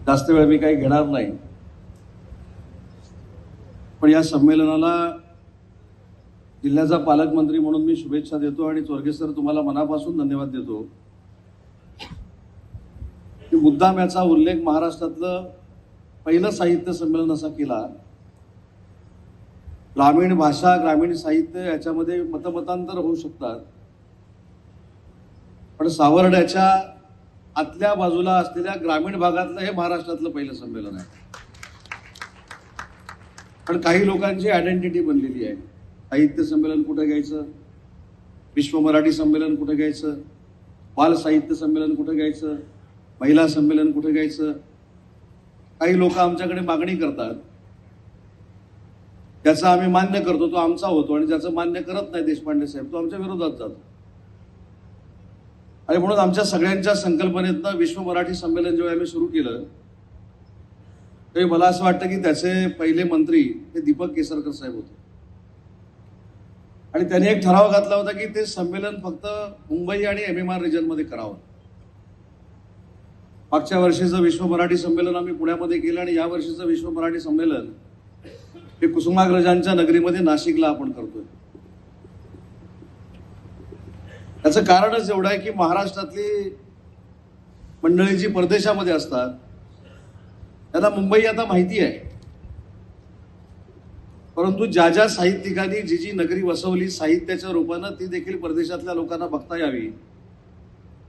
जास्त वेळ मी काही घेणार नाही, पण या संमेलनाला जिल्ह्याचा पालकमंत्री म्हणून मी शुभेच्छा देतो आणि चोरगे सर तुम्हाला मनापासून धन्यवाद देतो की मुद्दाम याचा उल्लेख महाराष्ट्रातलं पहिलं साहित्य संमेलन असा केला. ग्रामीण भाषा, ग्रामीण साहित्य याच्यामध्ये मतमतांतर होऊ शकतात, पण सावर्ड्याच्या आतल्या बाजूला असलेल्या ग्रामीण भागातलं हे महाराष्ट्रातलं पहिलं संमेलन आहे. पण काही लोकांची आयडेंटिटी बनलेली आहे. साहित्य संमेलन कुठे घ्यायचं, विश्व मराठी संमेलन कुठे घ्यायचं, बाल साहित्य संमेलन कुठे घ्यायचं, महिला संमेलन कुठे घ्यायचं. काही लोक आमच्याकडे मागणी करतात, त्याचा आम्ही मान्य करतो, तो आमचा होतो, आणि ज्याचं मान्य करत नाही देशपांडे साहेब तो आमच्या विरोधात जातो. आणि म्हणून आमच्या सगळ्यांच्या संकल्पनेतनं विश्व मराठी संमेलन जेव्हा आम्ही सुरू केलं तेव्हा मला असं वाटतं की त्याचे पहिले मंत्री हे दीपक केसरकर साहेब होते, आणि त्यांनी एक ठराव घातला होता की ते संमेलन फक्त मुंबई आणि MMR रिजनमध्ये करावं. मागच्या वर्षीचं विश्व मराठी संमेलन आम्ही पुण्यामध्ये केलं, आणि या वर्षीचं विश्व मराठी संमेलन हे कुसुमाग्रजांच्या नगरीमध्ये नाशिकला आपण करतोय. त्याचं कारणच एवढं आहे की महाराष्ट्रातली मंडळी जी परदेशामध्ये असतात त्यांना मुंबई आता माहिती आहे, परंतु ज्या ज्या साहित्यिकांनी जी जी नगरी वसवली साहित्याच्या रूपानं ती देखील परदेशातल्या लोकांना बघता यावी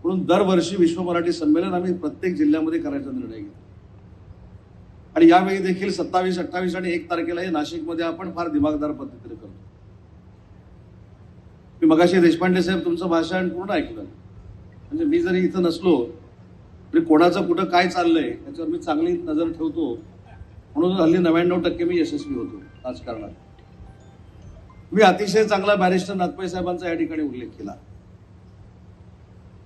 म्हणून दरवर्षी विश्व मराठी संमेलन आम्ही प्रत्येक जिल्ह्यामध्ये करायचा निर्णय घेतला. आणि यावेळी देखील 27, 28 आणि 1 तारखेला हे नाशिकमध्ये आपण फार दिमागदार पद्धतीने करतो. मी मगाशी देशपांडे साहेब तुमचं भाषण पूर्ण ऐकलं, म्हणजे मी जरी इथं नसलो तरी कोणाचं कुठं काय चाललंय त्याच्यावर मी चांगली नजर ठेवतो, म्हणून हल्ली 99% मी यशस्वी होतो राजकारणात. मी अतिशय चांगला बॅरिस्टर नाथपै साहेबांचा या ठिकाणी उल्लेख केला.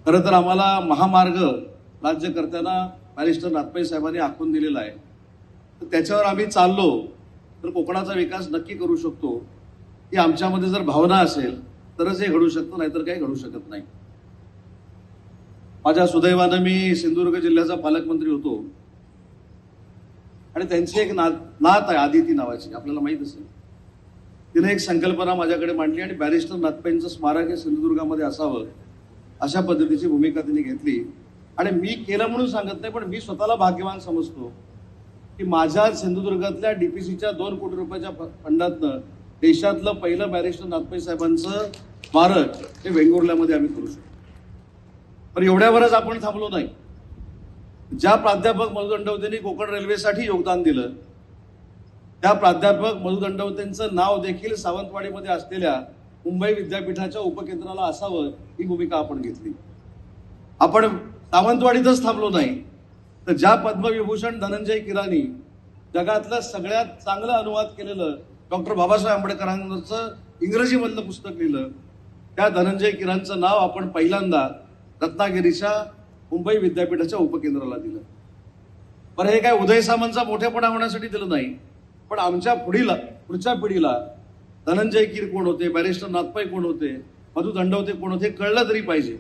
खरं तर आम्हाला महामार्ग राज्यकर्त्यांना बॅरिस्टर नाथपै साहेबांनी आखून दिलेला आहे, तर त्याच्यावर आम्ही चाललो तर कोकणाचा विकास नक्की करू शकतो. ही आमच्यामध्ये जर भावना असेल तरच हे घडू शकतं, नाहीतर काही घडू शकत नाही. माझ्या सुदैवानं मी सिंधुदुर्ग जिल्ह्याचा पालकमंत्री होतो, आणि त्यांची एक नात आहे आदिती नावाची, आपल्याला माहित असेल. तिने एक संकल्पना माझ्याकडे मांडली आणि बॅरिस्टर नाथपैंचं स्मारक हे सिंधुदुर्गामध्ये असावं अशा पद्धतीची भूमिका तिने घेतली. आणि मी केलं म्हणून सांगत नाही, पण मी स्वतःला भाग्यवान समजतो की माझ्या सिंधुदुर्गातल्या DPCच्या 2 कोटी रुपयाच्या फंडातनं देशातलं पहिलं बॅरिस्टर नाथपै साहेबांचं स्मारक हे वेंगुर्ल्यामध्ये आम्ही करू शकतो. पण एवढ्यावरच आपण थांबलो नाही. ज्या प्राध्यापक मधु दंडवतेंनी कोकण रेल्वेसाठी योगदान दिलं त्या प्राध्यापक मधु दंडवतेंचं नाव देखील सावंतवाडीमध्ये असलेल्या मुंबई विद्यापीठाच्या उपकेंद्राला असावं ही भूमिका आपण घेतली. आपण सावंतवाडीतच थांबलो नाही, तर ज्या पद्मविभूषण धनंजय किरानी जगातलं सगळ्यात चांगलं अनुवाद केलेलं डॉक्टर बाबासाहेब आंबेडकरांचं इंग्रजीमधलं पुस्तक लिहिलं त्या धनंजय किरानचं नाव आपण पहिल्यांदा रत्नागिरीच्या मुंबई विद्यापीठाच्या उपकेंद्राला दिलं. बरं, हे काय उदय सामंतचा मोठेपणा होण्यासाठी दिलं नाही, पण आमच्या पुढच्या पिढीला धनंजय कीर कोण होते, बॅरिस्टर नाथपै कोण होते, मधु दंडवते कोण होते कळलं तरी पाहिजे.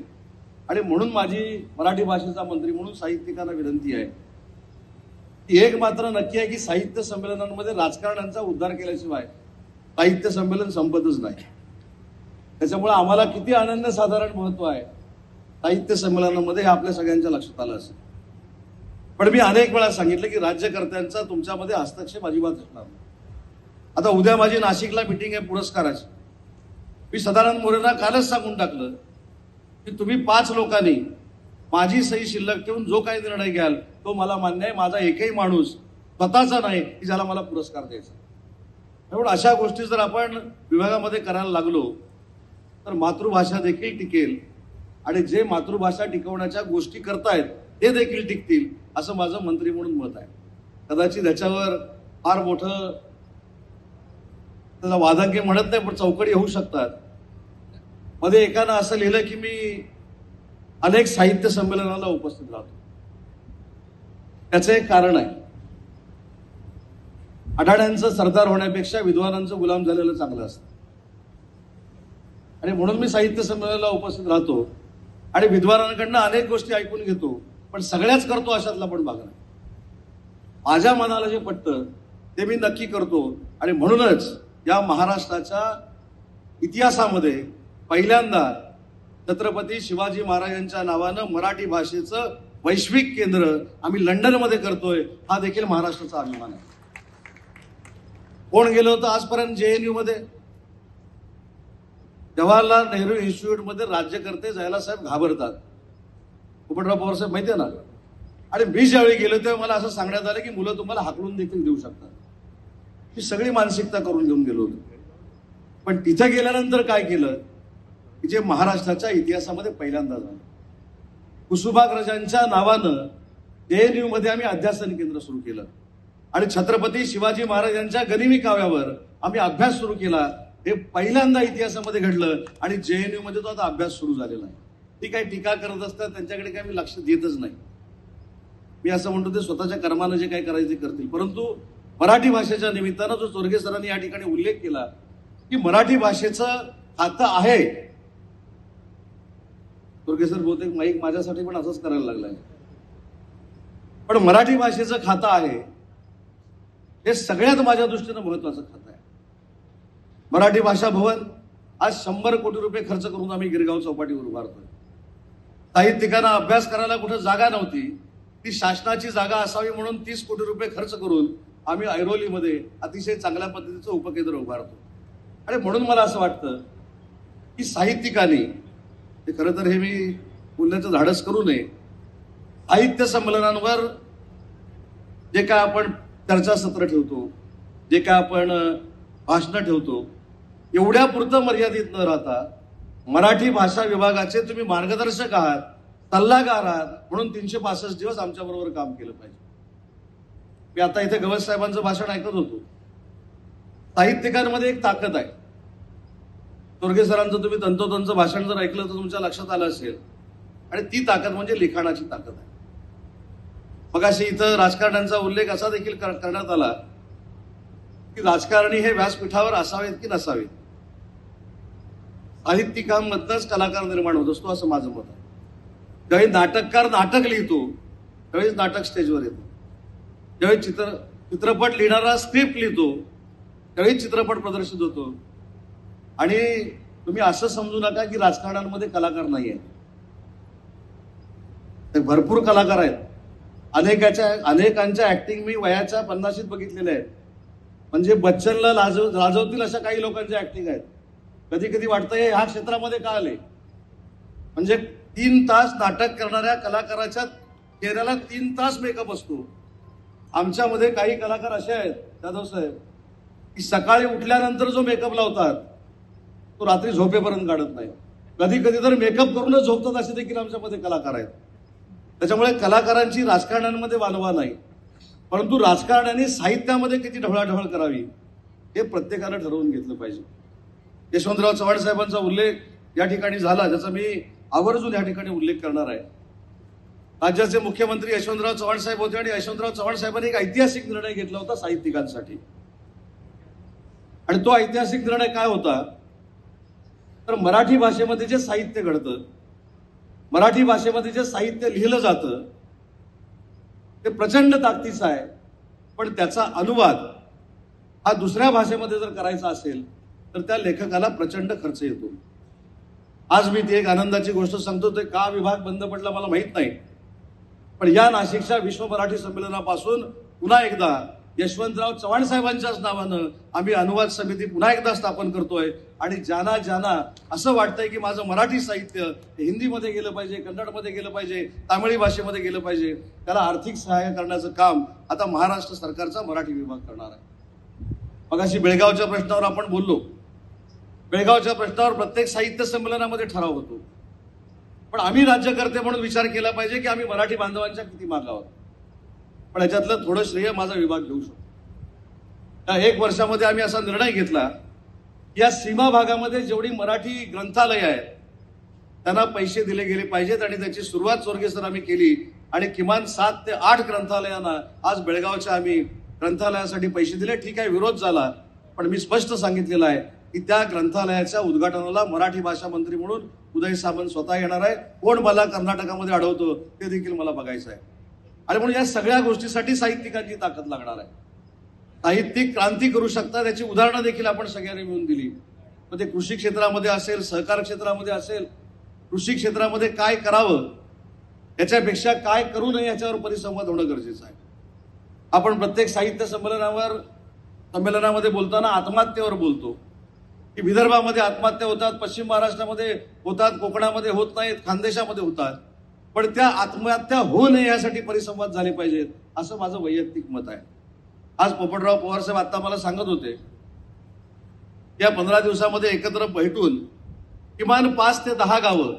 आणि म्हणून माझी मराठी भाषेचा मंत्री म्हणून साहित्यिकांना विनंती आहे की एक मात्र नक्की आहे की साहित्य संमेलनांमध्ये राजकारण्यांचा उद्धार केल्याशिवाय साहित्य संमेलन संपतच नाही. त्याच्यामुळे आम्हाला किती अनन्यसाधारण महत्व आहे साहित्य संमेलनामध्ये हे आपल्या सगळ्यांच्या लक्षात आलं असेल. पण मी अनेक वेळा सांगितलं की राज्यकर्त्यांचा तुमच्यामध्ये हस्तक्षेप अजिबात असणार नाही. आता उद्या माझी नाशिकला मिटिंग आहे पुरस्काराची. मी सदानंद मोरेंना कालच सांगून टाकलं की तुम्ही 5 लोकांनी माझी सही शिल्लक ठेवून जो काही निर्णय घ्याल तो मला मान्य आहे. माझा एकही माणूस स्वतःचा नाही की ज्याला मला पुरस्कार द्यायचा. त्यामुळे अशा गोष्टी जर आपण विभागामध्ये करायला लागलो तर मातृभाषा देखील टिकेल, आणि जे मातृभाषा टिकवण्याच्या गोष्टी करतायत ते देखील टिकतील असं माझं मंत्री म्हणून मत आहे. कदाचित त्याच्यावर फार मोठं त्याला वादंगे म्हणत नाही, पण चौकडी होऊ शकतात. मध्ये एकानं असं लिहिलं की मी अनेक साहित्य संमेलनाला उपस्थित राहतो. त्याचं एक कारण आहे, अडाण्यांचं सरदार होण्यापेक्षा विद्वानांचं गुलाम झालेलं चांगलं असतं. आणि म्हणून मी साहित्य संमेलनाला उपस्थित राहतो आणि विद्वानांकडनं अनेक गोष्टी ऐकून घेतो, पण सगळ्याच करतो अशातला पण भाग नाही. माझ्या मनाला जे पटतं ते मी नक्की करतो. आणि म्हणूनच या महाराष्ट्राच्या इतिहासामध्ये पहिल्यांदा छत्रपती शिवाजी महाराजांच्या नावानं मराठी भाषेचं वैश्विक केंद्र आम्ही लंडनमध्ये करतोय, हा देखील महाराष्ट्राचा अभिमान आहे. कोण गेलं होतं आजपर्यंत JNU मध्ये? जवाहरलाल नेहरू इन्स्टिट्यूट मध्ये राज्यकर्ते जायला साहेब घाबरतात. पोपटराव पवार साहेब माहिती आहे ना. आणि मी ज्यावेळी गेलो तेव्हा मला असं सांगण्यात आलं की मुलं तुम्हाला हाकलून देखील देऊ शकतात. ही सगळी मानसिकता करून घेऊन गेलो होतो. पण तिथे गेल्यानंतर काय केलं की जे महाराष्ट्राच्या इतिहासामध्ये पहिल्यांदा झालं, कुसुमाग्रजांच्या नावानं JNU मध्ये आम्ही अध्यासन केंद्र सुरू केलं आणि छत्रपती शिवाजी महाराजांच्या गनिमी काव्यावर आम्ही अभ्यास सुरू केला. हे पहिल्यांदा इतिहासामध्ये घडलं आणि JNU मध्ये तो आता अभ्यास सुरू झालेला आहे. ती काही टीका करत असतात त्यांच्याकडे काही मी लक्ष देतच नाही. मी असं म्हणतो ते स्वतःच्या कर्मानं जे काही करायचे करतील. परंतु मराठी भाषेच्या निमित्तानं जो चोरगे सरांनी या ठिकाणी उल्लेख केला की मराठी भाषेचं खातं आहे, चोरगे सर बहुतेक माईक माझ्यासाठी पण असंच करायला लागलाय, पण मराठी भाषेचं खातं आहे हे सगळ्यात माझ्या दृष्टीनं महत्वाचं खातं आहे. मराठी भाषा भवन आज 100 कोटी रुपये खर्च करून आम्ही गिरगाव चौपाटीवर उभारतोय. साहित्यिकांना अभ्यास करायला कुठं जागा नव्हती, ती शासनाची जागा असावी म्हणून 30 कोटी रुपये खर्च करून आम्ही ऐरोलीमध्ये अतिशय चांगल्या पद्धतीचं उपकेंद्र उभारतो. आणि म्हणून मला असं वाटतं की साहित्यिकांनी, ते खरं तर हे मी बोलण्याचं धाडस करू नये, साहित्य संमेलनांवर जे काय आपण चर्चासत्र ठेवतो, जे काय आपण भाषणं ठेवतो, एवढ्या पुरतं मर्यादित न राहता मराठी भाषा विभागाचे तुम्ही मार्गदर्शक आहात, सल्लागार आहात, म्हणून 365 दिवस आमच्या बरोबर काम केलं पाहिजे. मी आता इथे गवस साहेबांचं भाषण ऐकत होतो. साहित्यिकांमध्ये एक ताकद आहे. चोरगे सरांचं तुम्ही तंतोतंत भाषण जर ऐकलं तर तुमच्या लक्षात आलं असेल. आणि ती ताकद म्हणजे लिखाणाची ताकद आहे. मग अशी इथं राजकारण्यांचा उल्लेख असा देखील करण्यात आला की राजकारणी हे व्यासपीठावर असावेत की नसावेत. साहित्यिकांमधनच कलाकार निर्माण होत असतो असं माझं मत आहे. ज्यावेळी नाटककार नाटक लिहितो त्यावेळीच नाटक स्टेजवर येतो. ज्यावेळी चित्रपट लिहिणारा स्क्रिप्ट लिहितो त्यावेळी चित्रपट प्रदर्शित होतो. आणि तुम्ही असं समजू नका की राजकारणामध्ये कलाकार नाही आहेत. भरपूर कलाकार आहेत. अनेकांच्या ऍक्टिंग मी वयाच्या 50शीत बघितलेल्या आहेत. म्हणजे बच्चनला लाजवतील अशा काही लोकांच्या ऍक्टिंग आहेत. कधी कधी वाटतं हे ह्या क्षेत्रामध्ये का आले. म्हणजे 3 तास नाटक करणाऱ्या कलाकाराच्या चेहऱ्याला 3 तास मेकअप असतो. आमच्यामध्ये काही कलाकार असे आहेत जाधव साहेब की सकाळी उठल्यानंतर जो मेकअप लावतात तो रात्री झोपेपर्यंत काढत नाही. कधी कधी तर मेकअप करूनच झोपतात असे देखील आमच्यामध्ये कलाकार आहेत. त्याच्यामुळे कलाकारांची राजकारण्यांमध्ये वानवा नाही, परंतु राजकारण्यांनी साहित्यामध्ये किती ढवळाढवळ करावी हे प्रत्येकानं ठरवून घेतलं पाहिजे. यशवंतराव चव्हाण साहेबांचा उल्लेख या ठिकाणी झाला, ज्याचा मी आवर्जून या ठिकाणी उल्लेख करणार आहे. राज्याचे मुख्यमंत्री यशवंतराव चव्हाण साहेब होते आणि यशवंतराव चव्हाण साहेबांनी एक ऐतिहासिक निर्णय घेतला होता साहित्यिकांसाठी. आणि तो ऐतिहासिक निर्णय काय होता तर मराठी भाषेमध्ये जे साहित्य घडतं, मराठी भाषेमध्ये जे साहित्य लिहिलं जातं ते प्रचंड ताकदीचं आहे, पण त्याचा अनुवाद हा दुसऱ्या भाषेमध्ये जर करायचा असेल तर त्या लेखकाला प्रचंड खर्च येतो. आज मी ती एक आनंदाची गोष्ट सांगतो. ते का विभाग बंद पडला मला माहित नाही, पण या नाशिकच्या विश्व मराठी संमेलनापासून पुन्हा एकदा यशवंतराव चव्हाण साहेबांच्याच नावानं आम्ही अनुवाद समिती पुन्हा एकदा स्थापन करतोय. आणि ज्यांना असं वाटतंय की माझं मराठी साहित्य हिंदीमध्ये गेलं पाहिजे, कन्नडमध्ये गेलं पाहिजे, तामिळी भाषेमध्ये गेलं पाहिजे, त्याला आर्थिक सहाय्य करण्याचं काम आता महाराष्ट्र सरकारचा मराठी विभाग करणार आहे. मग अशी बेळगावच्या प्रश्नावर आपण बोललो. बेळगावच्या प्रश्नावर प्रत्येक साहित्य संमेलनामध्ये ठराव होतो, पण आम्ही राज्यकर्ते म्हणून विचार केला पाहिजे की आम्ही मराठी बांधवांच्या किती मागे आहोत. पण याच्यातलं थोडं श्रेय माझा विभाग घेऊ शकतो. या 1 वर्षामध्ये आम्ही असा निर्णय घेतला या सीमा भागामध्ये जेवढी मराठी ग्रंथालय आहेत त्यांना पैसे दिले गेले पाहिजेत. आणि त्याची सुरुवात चोरगे सर आम्ही केली आणि किमान 7 ते 8 ग्रंथालयांना आज बेळगावच्या आम्ही ग्रंथालयासाठी पैसे दिले. ठीक आहे, विरोध झाला, पण मी स्पष्ट सांगितलेलं आहे की त्या ग्रंथालयाच्या उद्घाटनाला मराठी भाषा मंत्री म्हणून उदय सामंत स्वतः येणार आहे. कोण मला कर्नाटकामध्ये अडवतो ते देखील मला बघायचं आहे. आणि म्हणून या सगळ्या गोष्टीसाठी साहित्यिकांची ताकद लागणार आहे. साहित्यिक क्रांती करू शकतात याची उदाहरणं देखील आपण सगळ्यांनी मिळून दिली. मग ते कृषी क्षेत्रामध्ये असेल, सहकार क्षेत्रामध्ये असेल, कृषी क्षेत्रामध्ये काय करावं याच्यापेक्षा काय करू नये याच्यावर परिसंवाद होणं गरजेचं आहे. आपण प्रत्येक साहित्य संमेलनामध्ये बोलताना आत्महत्येवर बोलतो की विदर्भामध्ये आत्महत्या होतात, पश्चिम महाराष्ट्रामध्ये होतात, कोकणामध्ये होत नाहीत, खानदेशामध्ये होतात. पण त्या आत्महत्या होऊ नये यासाठी परिसंवाद झाले पाहिजेत असं माझं वैयक्तिक मत आहे. आज पोपटराव पवार साहेब आता मला सांगत होते या 15 दिवसामध्ये एकत्र भेटून किमान 5 ते 10 गावं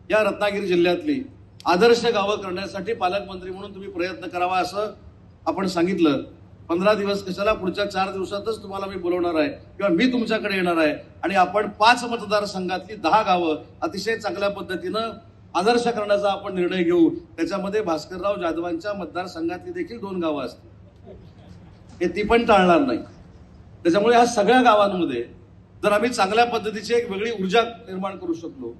या रत्नागिरी जिल्ह्यातली आदर्श गावं करण्यासाठी पालकमंत्री म्हणून तुम्ही प्रयत्न करावा असं आपण सांगितलं. 15 दिवस कशाला, पुढच्या 4 दिवसातच तुम्हाला मी बोलवणार आहे किंवा मी तुमच्याकडे येणार आहे आणि आपण 5 मतदारसंघातली 10 गावं अतिशय चांगल्या पद्धतीनं आदर्श करण्याचा आपण निर्णय घेऊ. त्याच्यामध्ये भास्करराव जाधवांच्या मतदारसंघातली देखील 2 गावं असतील, हे ती पण टाळणार नाही. त्याच्यामुळे ह्या सगळ्या गावांमध्ये जर आम्ही चांगल्या पद्धतीची एक वेगळी ऊर्जा निर्माण करू शकलो,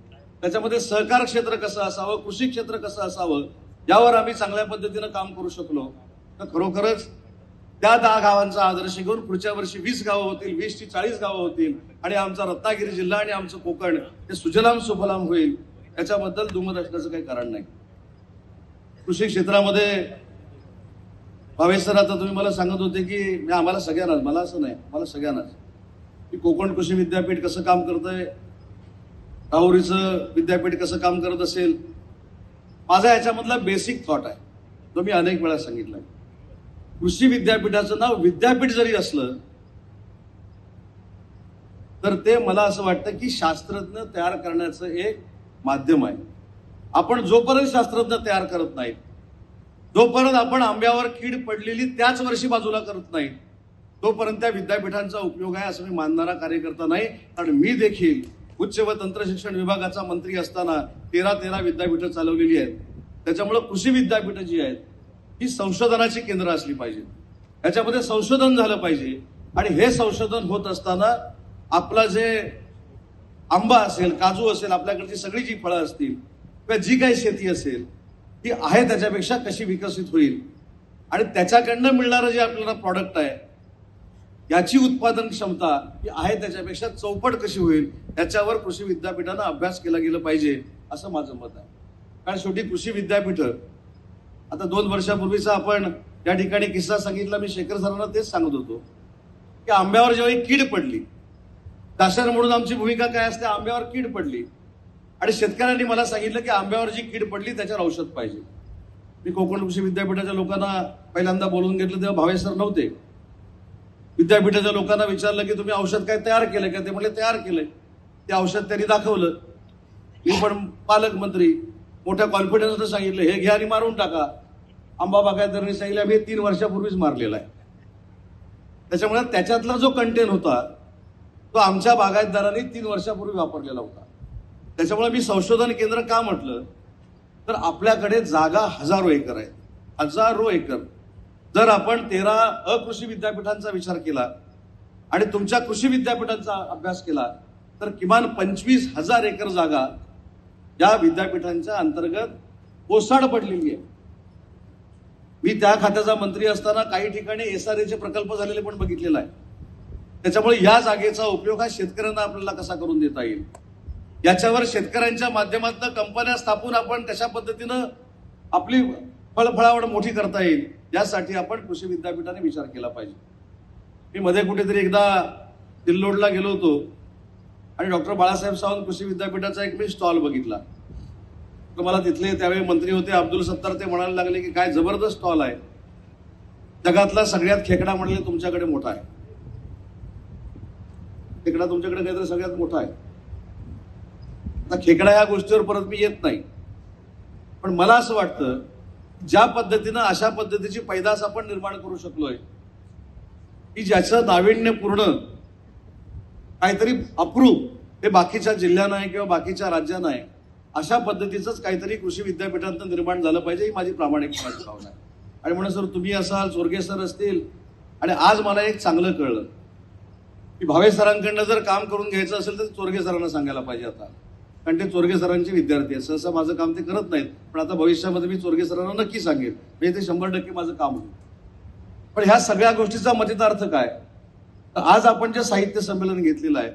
त्याच्यामध्ये सहकार क्षेत्र कसं असावं, कृषी क्षेत्र कसं असावं यावर आम्ही चांगल्या पद्धतीनं काम करू शकलो तर खरोखरच त्या 10 गावांचा आदर्श घेऊन पुढच्या वर्षी 20 गावं होतील, 20 ची 40 गावं होतील आणि आमचा रत्नागिरी जिल्हा आणि आमचं कोकण हे सुजलाम सुफलाम होईल. याच्याबद्दल दुमत असण्याचं काही कारण नाही. कृषी क्षेत्रामध्ये भावेश सर आता तुम्ही मला सांगत होते की आम्हाला सगळ्यांनाच, मला असं नाही, मला सगळ्यांनाच की कोकण कृषी विद्यापीठ कसं काम करतंय, राहुरीचं विद्यापीठ कसं काम करत असेल. माझा याच्यामधला बेसिक थॉट आहे जो मी अनेक वेळा सांगितला. कृषी विद्यापीठाचं नाव विद्यापीठ जरी असलं तर ते मला असं वाटतं की शास्त्रज्ञ तयार करण्याचं एक माध्यम आहे. आपण जोपर्यंत शास्त्रज्ञ तयार करत नाहीत, जोपर्यंत आपण आंब्यावर कीड पडलेली त्याच वर्षी बाजूला करत नाही, तोपर्यंत त्या विद्यापीठांचा उपयोग आहे असं मी मानणारा कार्यकर्ता नाही. कारण मी देखील उच्च व तंत्र शिक्षण विभागाचा मंत्री असताना 13 विद्यापीठं चालवलेली आहेत. त्याच्यामुळे कृषी विद्यापीठं जी आहेत ही संशोधनाची केंद्र असली पाहिजे, याच्यामध्ये संशोधन झालं पाहिजे आणि हे संशोधन होत असताना आपला जे आंबा असेल, काजू असेल, आपल्याकडची सगळी जी फळं असतील किंवा जी काही शेती असेल ती आहे त्याच्यापेक्षा कशी विकसित होईल आणि त्याच्याकडनं मिळणारं जे आपल्याला प्रॉडक्ट आहे याची उत्पादन क्षमता ही आहे त्याच्यापेक्षा चौपट कशी होईल याच्यावर कृषी विद्यापीठानं अभ्यास केला गेला पाहिजे असं माझं मत आहे. कारण शेवटी कृषी विद्यापीठं आता 2 वर्षापूर्वीचा आपण या ठिकाणी किस्सा सांगितला, मी शेखर सरांना तेच सांगत होतो की आंब्यावर जेव्हा कीड पडली, शासन म्हणून आमची भूमिका काय असते, आंब्यावर कीड पडली आणि शेतकऱ्यांनी मला सांगितलं की आंब्यावर जी कीड पडली त्याच्यावर औषध पाहिजे. मी कोकण कृषी विद्यापीठाच्या लोकांना पहिल्यांदा बोलून घेतलं तेव्हा भावेश सर नव्हते. विद्यापीठाच्या लोकांना विचारलं की तुम्ही औषध काय तयार केलंय का, ते म्हणले तयार केलंय. ते औषध त्यांनी दाखवलं. मी पण पालकमंत्री मोठ्या कॉन्फिडन्सनं सांगितलं हे घ्या आणि मारून टाका. आंबा बागायतदारांनी सांगितलं आम्ही 3 वर्षापूर्वीच मारलेला आहे. त्याच्यामुळे त्याच्यातला जो कंटेन होता तो आमच्या बागायतदारांनी 3 वर्षापूर्वी वापरलेला होता. त्याच्यामुळे मी संशोधन केंद्र का म्हटलं तर आपल्याकडे जागा हजारो एकर आहेत, हजारो एकर. जर आपण 13 अकृषी विद्यापीठांचा विचार केला आणि तुमच्या कृषी विद्यापीठांचा अभ्यास केला तर किमान 25,000 एकर जागा या विद्यापीठांच्या अंतर्गत ओसाड पडलेली आहे. मी त्या खात्याचा मंत्री असताना काही ठिकाणी SRA प्रकल्प झालेले पण बघितलेला आहे. त्याच्यामुळे या जागेचा उपयोग हा शेतकऱ्यांना आपल्याला कसा करून देता येईल याच्यावर शेतकऱ्यांच्या माध्यमातून कंपन्या स्थापून आपण कशा पद्धतीनं आपली फळफळावळ मोठी करता येईल यासाठी आपण कृषी विद्यापीठाने विचार केला पाहिजे. मी मध्ये कुठेतरी एकदा सिल्लोडला गेलो होतो आणि डॉक्टर बाळासाहेब सावंत कृषी विद्यापीठाचा एक मी स्टॉल बघितला. तर मला तिथले त्यावेळी मंत्री होते अब्दुल सत्तार, ते म्हणायला लागले की काय जबरदस्त स्टॉल आहे, जगातला सगळ्यात खेकडा म्हणले तुमच्याकडे मोठा आहे. खेकडा तुमच्याकडे काहीतरी सगळ्यात मोठा आहे. आता खेकडा ह्या गोष्टीवर परत मी येत नाही, पण मला असं वाटतं ज्या पद्धतीनं अशा पद्धतीची पैदास आपण निर्माण करू शकलोय की ज्याचं नाविन्यपूर्ण काहीतरी अप्रूप हे बाकीच्या जिल्ह्यांना आहे किंवा बाकीच्या राज्यांना आहे, अशा पद्धतीचंच काहीतरी कृषी विद्यापीठांत निर्माण झालं पाहिजे ही माझी प्रामाणिकपणाची भावना आहे. आणि म्हणून सर तुम्ही असाल, चोरगे सर असतील, आणि आज मला एक चांगलं कळलं की भावेश सरांकडनं जर काम करून घ्यायचं असेल तर चोरगे सरांना सांगायला पाहिजे आता कारण ते चोरगे सरांचे विद्यार्थी आहेत. सहसा माझं काम ते करत नाहीत, पण आता भविष्यामध्ये मी चोरगे सरांना नक्की सांगेन, म्हणजे ते 100% माझं काम होईल. पण ह्या सगळ्या गोष्टीचा मजेदार काय, तर आज आपण जे साहित्य संमेलन घेतलेलं आहे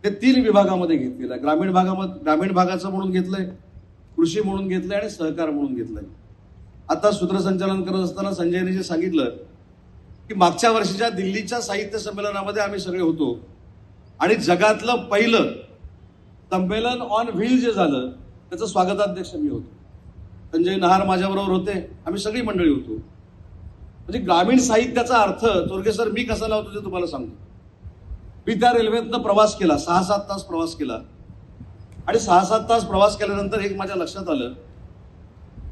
ते 3 विभागामध्ये घेतलेलं आहे. ग्रामीण भागाचं म्हणून घेतलंय, कृषी म्हणून घेतलंय आणि सहकार म्हणून घेतलंय. आता सूत्रसंचालन करत असताना संजयने जे सांगितलं की मागच्या वर्षीच्या दिल्लीच्या साहित्य संमेलनामध्ये आम्ही सगळे होतो आणि जगातलं पहिलं संमेलन ऑन व्हील जे झालं त्याचं स्वागताध्यक्ष मी होतो. संजय नहार माझ्याबरोबर होते, आम्ही सगळी मंडळी होतो. म्हणजे ग्रामीण साहित्याचा अर्थ चोरगे सर मी कसा लावतो ते तुम्हाला सांगतो. मी त्या रेल्वेतनं प्रवास केला, 6-7 तास प्रवास केला आणि 6-7 तास प्रवास केल्यानंतर एक माझ्या लक्षात आलं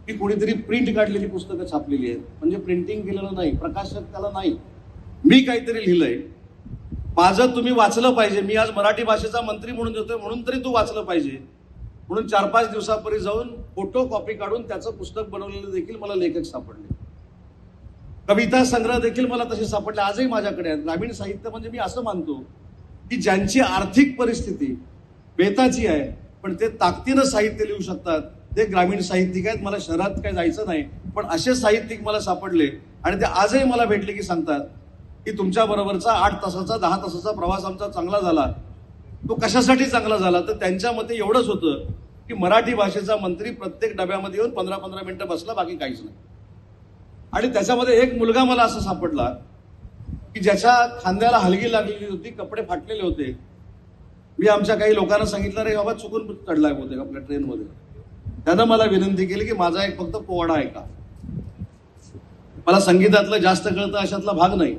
की कोणीतरी प्रिंट काढलेली पुस्तकं छापलेली आहेत. म्हणजे प्रिंटिंग केलेलं नाही, प्रकाशक त्याला नाही, मी काहीतरी लिहिलंय, माझं तुम्ही वाचलं पाहिजे. मी आज मराठी भाषेचा मंत्री म्हणून देतोय, म्हणून तरी तू वाचलं पाहिजे. म्हणून 4-5 दिवसापूर्वी जाऊन फोटो कॉपी काढून त्याचं पुस्तक बनवलेलं देखील मला लेखक सापडले. कविता संग्रह देखील मला तसे सापडले, आजही माझ्याकडे आहेत. ग्रामीण साहित्य म्हणजे मी असं मानतो की ज्यांची आर्थिक परिस्थिती बेताची आहे पण ते ताकदीनं साहित्य लिहू शकतात ते ग्रामीण साहित्यिक आहेत. मला शहरात काही जायचं नाही, पण असे साहित्यिक मला सापडले आणि ते आजही मला भेटले की सांगतात की तुमच्या बरोबरचा 8 तासाचा 10 तासाचा प्रवास आमचा चांगला झाला. तो कशासाठी चांगला झाला, तर त्यांच्या मते एवढंच होतं की मराठी भाषेचा मंत्री प्रत्येक डब्यामध्ये येऊन 15-15 मिनिटं बसला, बाकी काहीच नाही. आणि त्याच्यामध्ये एक मुलगा मला असं सापडला की ज्याच्या खांद्याला हलगी लागलेली होती, कपडे फाटलेले होते. मी आमच्या काही लोकांना सांगितलं रे बाबा चुकून चढलाय होते आपल्या ट्रेनमध्ये. त्यानं मला विनंती केली की माझा एक फक्त पोवाडा आहे का. मला संगीतातलं जास्त कळतं अशातला भाग नाही,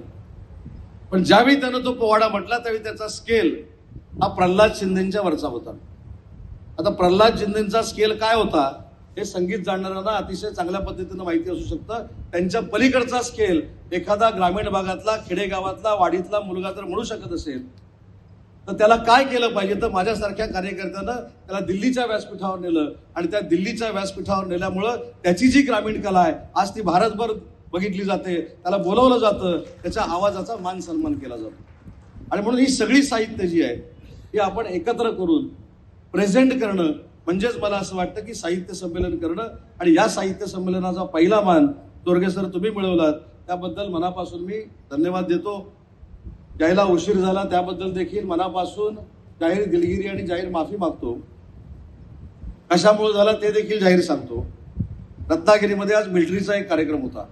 पण ज्यावेळी त्यानं तो पोवाडा म्हटला त्यावेळी त्याचा स्केल हा प्रल्हाद शिंदेच्या वरचा होता. आता प्रल्हाद शिंदेचा स्केल काय होता हे संगीत जाणणाऱ्यांना अतिशय चांगल्या पद्धतीनं माहिती असू शकतं. त्यांच्या पलीकडचा स्केल एखादा ग्रामीण भागातला, खेडेगावातला, वाडीतला मुलगा जर म्हणू शकत असेल तर त्याला काय केलं पाहिजे, तर माझ्यासारख्या कार्यकर्त्यानं त्याला दिल्लीच्या व्यासपीठावर नेलं आणि त्या दिल्लीच्या व्यासपीठावर नेल्यामुळं त्याची जी ग्रामीण कला आहे आज ती भारतभर बघितली जाते, त्याला बोलवलं जातं, त्याच्या आवाजाचा मान सन्मान केला जातो. आणि म्हणून ही सगळी साहित्य जी आहे ही आपण एकत्र करून प्रेझेंट करणं म्हणजेच मला असं वाटतं की साहित्य संमेलन करणं. आणि या साहित्य संमेलनाचा पहिला मान चोरगे सर तुम्ही मिळवलात, त्याबद्दल मनापासून मी धन्यवाद देतो. ज्याला उशीर झाला त्याबद्दल देखील मनापासून जाहीर दिलगिरी आणि जाहीर माफी मागतो. कशामुळे झाला ते देखील जाहीर सांगतो. रत्नागिरीमध्ये आज मिलिटरीचा एक कार्यक्रम होता.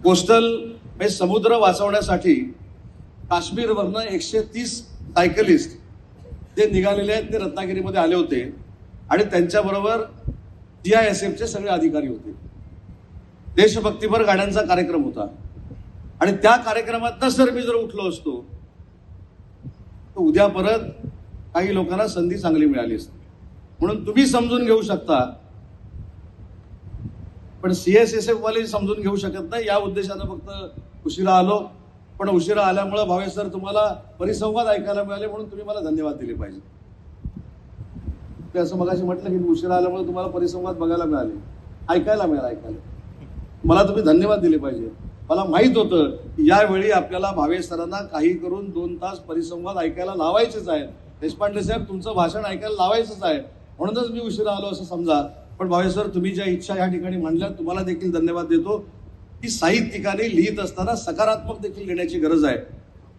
कोस्टल म्हणजे समुद्र वाचवण्यासाठी काश्मीरवरनं 130 सायकलिस्ट जे निघालेले आहेत ते रत्नागिरीमध्ये आले होते आणि त्यांच्याबरोबर CISFचे सगळे अधिकारी होते. देशभक्तीपर गाण्यांचा कार्यक्रम होता आणि त्या कार्यक्रमात सर मी जर उठलो असतो तर उद्या परत काही लोकांना संधी चांगली मिळाली असती. म्हणून तुम्ही समजून घेऊ शकता, पण CSSF वाले समजून घेऊ शकत नाही. या उद्देशानं फक्त उशिरा आलो, पण उशिरा आल्यामुळे भावे सर तुम्हाला परिसंवाद ऐकायला मिळाले म्हणून तुम्ही मला धन्यवाद दिले पाहिजे. ते असं मगाशी म्हटलं की उशिरा आल्यामुळे तुम्हाला परिसंवाद बघायला मिळाले, ऐकायला मला तुम्ही धन्यवाद दिले पाहिजे. मला माहित होतं की यावेळी आपल्याला भावे सरांना काही करून 2 तास परिसंवाद ऐकायला लावायचेच आहेत. देशपांडे साहेब तुमचं भाषण ऐकायला लावायचंच आहे, म्हणूनच मी उशिरा आलो असं समजा. पण भावे सर तुम्ही ज्या इच्छा या ठिकाणी मांडल्या तुम्हाला देखील धन्यवाद देतो की साहित्यिकाने लिहित असताना सकारात्मक देखील लिहिण्याची गरज आहे.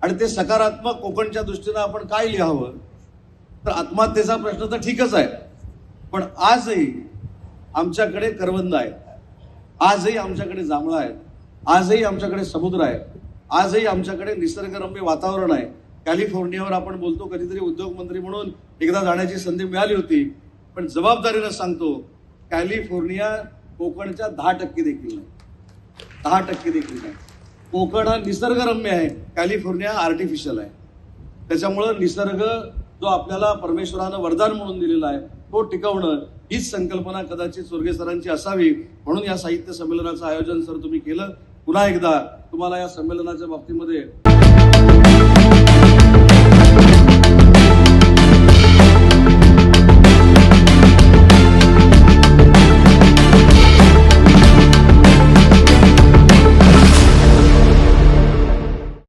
आणि ते सकारात्मक कोकणच्या दृष्टीनं आपण काय लिहावं, तर आत्महत्येचा प्रश्न तर ठीकच आहे, पण आजही आमच्याकडे करवंद आहे, आजही आमच्याकडे जांभळं आहे, आजही आमच्याकडे समुद्र आहे, आजही आमच्याकडे निसर्गरम्य वातावरण आहे. कॅलिफोर्नियावर आपण बोलतो, कधीतरी उद्योग मंत्री म्हणून एकदा जाण्याची संधी मिळाली होती, पण जबाबदारीनं सांगतो कॅलिफोर्निया कोकणच्या 10% देखील नाही, 10% देखील नाही. कोकण हा निसर्गरम्य आहे, कॅलिफोर्निया आर्टिफिशियल आहे. त्याच्यामुळं निसर्ग जो आपल्याला परमेश्वरानं वरदान म्हणून दिलेला आहे तो टिकवणं हीच संकल्पना कदाचित चोरगे सरांची असावी. म्हणून या साहित्य संमेलनाचं आयोजन सर तुम्ही केलं. पुन्हा एकदा तुम्हाला या संमेलनाच्या बाबतीमध्ये